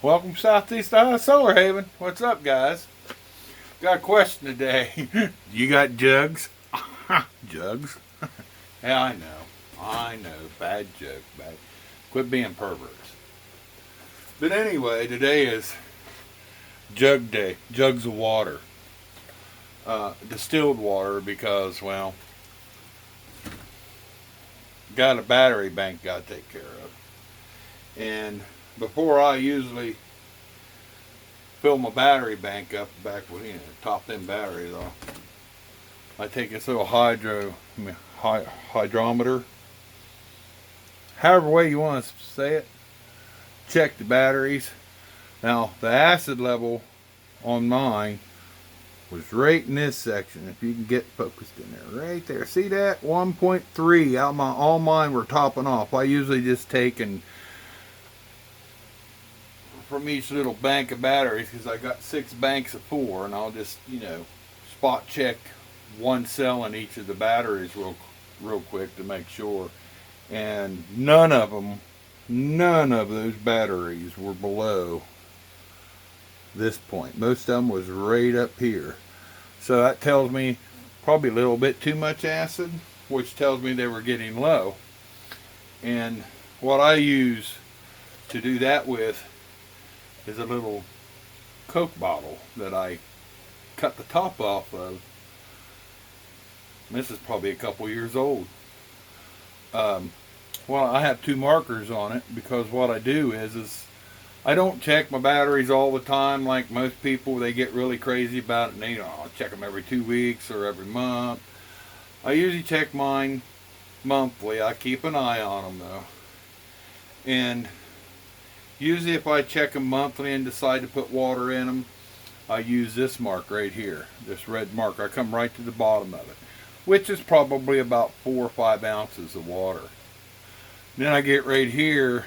Welcome Southeast Ohio Solar Haven. What's up, guys? Got a question today. You got jugs? Jugs? Yeah, I know. Bad joke. Bad. Quit being perverts. But anyway, today is Jug Day. Jugs of water. Distilled water because, well, got a battery bank got to take care of. And before I usually fill my battery bank up, back with, top them batteries off, I take this little hydrometer, however way you want to say it, check the batteries. Now the acid level on mine was right in this section, if you can get focused in there, right there. See that? 1.3. All mine were topping off. I usually just take and from each little bank of batteries, because I got 6 banks of 4, and I'll just, spot check one cell in each of the batteries real quick to make sure. And none of those batteries were below this point. Most of them was right up here. So that tells me probably a little bit too much acid, which tells me they were getting low. And what I use to do that with is a little Coke bottle that I cut the top off of. This is probably a couple years old. Well, I have 2 markers on it because what I do is I don't check my batteries all the time like most people. They get really crazy about it, and I'll check them every 2 weeks or every month. I usually check mine monthly. I keep an eye on them though. And usually if I check them monthly and decide to put water in them, I use this mark right here, this red mark. I come right to the bottom of it, which is probably about 4 or 5 ounces of water. Then I get right here,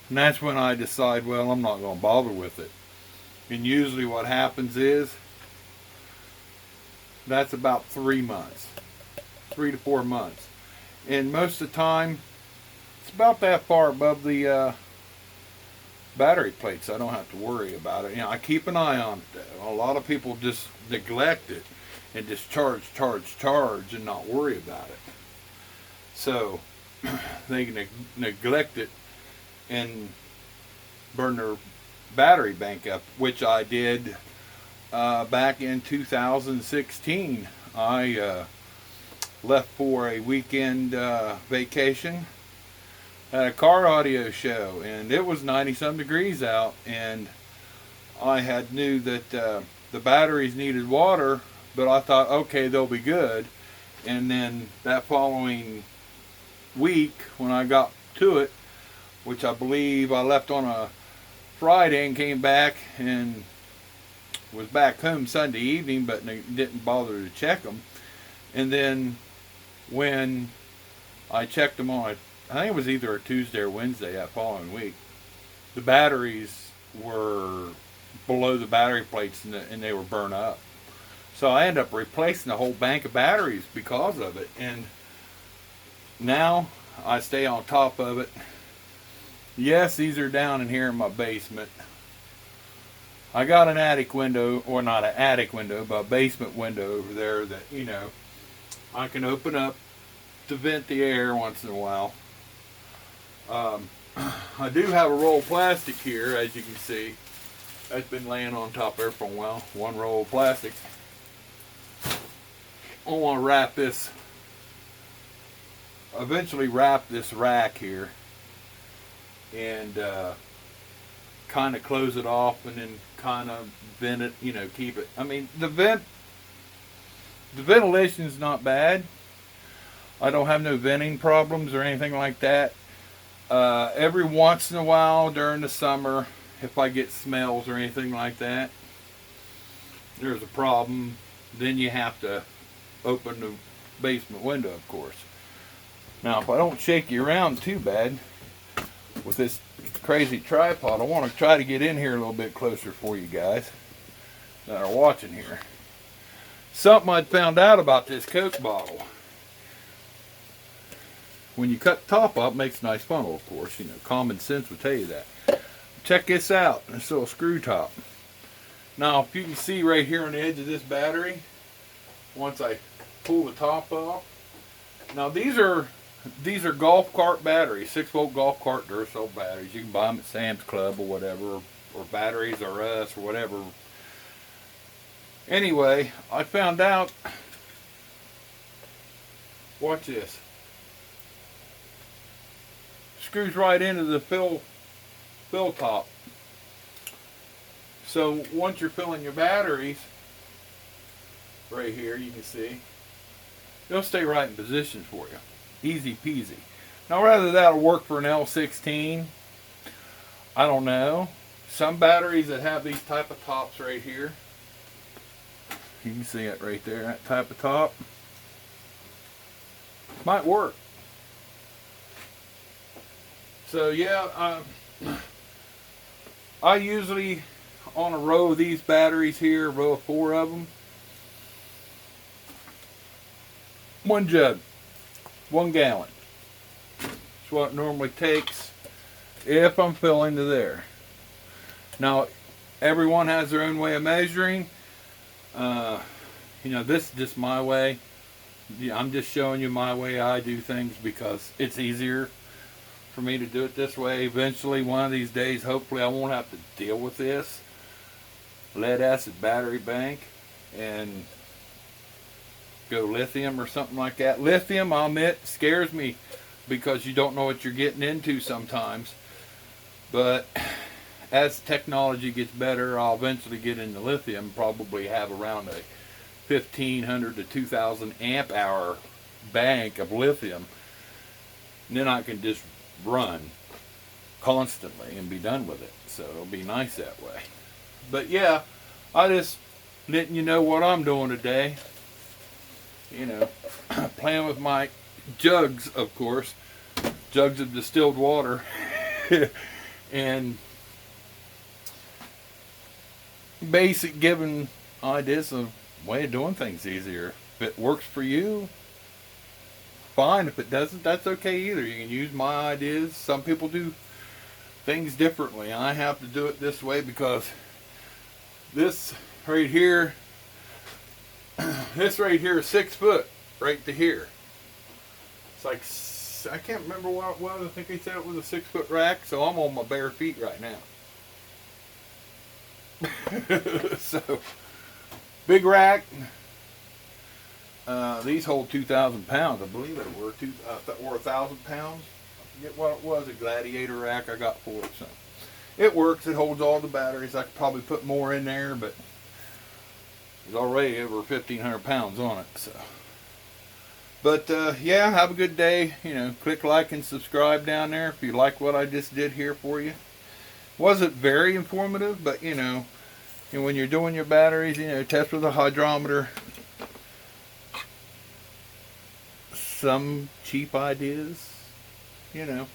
and that's when I decide, well, I'm not going to bother with it. And usually what happens is, that's about 3 months, 3 to 4 months. And most of the time, it's about that far above the battery plates. I don't have to worry about it. I keep an eye on it though. A lot of people just neglect it and just charge and not worry about it. So they neglect it and burn their battery bank up, which I did back in 2016. I left for a weekend vacation at a car audio show, and it was 90-some degrees out, and I had knew that the batteries needed water, but I thought, okay, they'll be good. And then that following week, when I got to it, which I believe I left on a Friday and came back and was back home Sunday evening, but didn't bother to check them. And then when I checked them on I think it was either a Tuesday or Wednesday that following week, the batteries were below the battery plates and they were burnt up. So I ended up replacing the whole bank of batteries because of it. And now I stay on top of it. Yes, these are down in here in my basement. I got an attic window, or not an attic window, but a basement window over there that, I can open up to vent the air once in a while. I do have a roll of plastic here, as you can see. That's been laying on top there for a while. One roll of plastic. I want to wrap this, eventually wrap this rack here, and kind of close it off, and then kind of vent it, keep it. I mean, the ventilation is not bad. I don't have no venting problems or anything like that. Every once in a while during the summer, if I get smells or anything like that, there's a problem. Then you have to open the basement window, of course. Now, if I don't shake you around too bad with this crazy tripod, I want to try to get in here a little bit closer for you guys that are watching here. Something I'd found out about this Coke bottle. When you cut the top up, it makes a nice funnel, of course. Common sense would tell you that. check this out, this little screw top. Now, if you can see right here on the edge of this battery, once I pull the top off, now these are golf cart batteries, 6-volt golf cart Duracell batteries. You can buy them at Sam's Club or whatever, or Batteries R Us or whatever. Anyway, I found out, watch this, screws right into the fill top. So once you're filling your batteries, right here you can see, they'll stay right in position for you. Easy peasy. Now whether that'll work for an L16, I don't know. Some batteries that have these type of tops right here, you can see it right there, that type of top, might work. So yeah, I usually, on a row of these batteries here, a row of 4 of them, 1 jug, 1 gallon. That's what it normally takes if I'm filling to there. Now, everyone has their own way of measuring. You know, this is just my way. Yeah, I'm just showing you my way I do things because it's easier for me to do it this way. Eventually, one of these days, hopefully I won't have to deal with this lead acid battery bank and go lithium or something like that. Lithium, I'll admit, scares me because you don't know what you're getting into sometimes. But as technology gets better, I'll eventually get into lithium, probably have around a 1,500 to 2,000 amp hour bank of lithium. And then I can just run constantly and be done with it. So it'll be nice that way. But yeah, I just letting you know what I'm doing today. You know, playing with my jugs, of course. Jugs of distilled water. And basic giving ideas of way of doing things easier. If it works for you, fine. If it doesn't, that's okay either. You can use my ideas. Some people do things differently. I have to do it this way because this right here, this right here is 6 foot right to here. It's like, I can't remember what it was. I think they said it was a 6 foot rack, so I'm on my bare feet right now. So, big rack. These hold 2,000 pounds. I believe they were 1,000 pounds. I forget what it was. A Gladiator rack I got for it. So it works. It holds all the batteries. I could probably put more in there, but there's already over 1,500 pounds on it. So, but yeah, have a good day. You know, click like and subscribe down there if you like what I just did here for you. Wasn't very informative, but you know, when you're doing your batteries, you know, test with a hydrometer. Some cheap ideas, you know,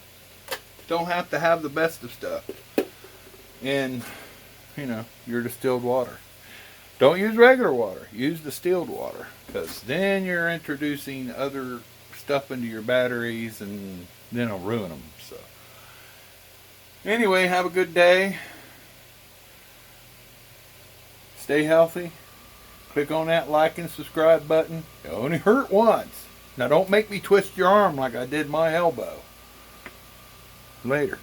don't have to have the best of stuff. And, you know, your distilled water. Don't use regular water. Use distilled water. Because then you're introducing other stuff into your batteries and then it'll ruin them. So, anyway, have a good day. Stay healthy. Click on that like and subscribe button. It only hurt once. Now don't make me twist your arm like I did my elbow. Later.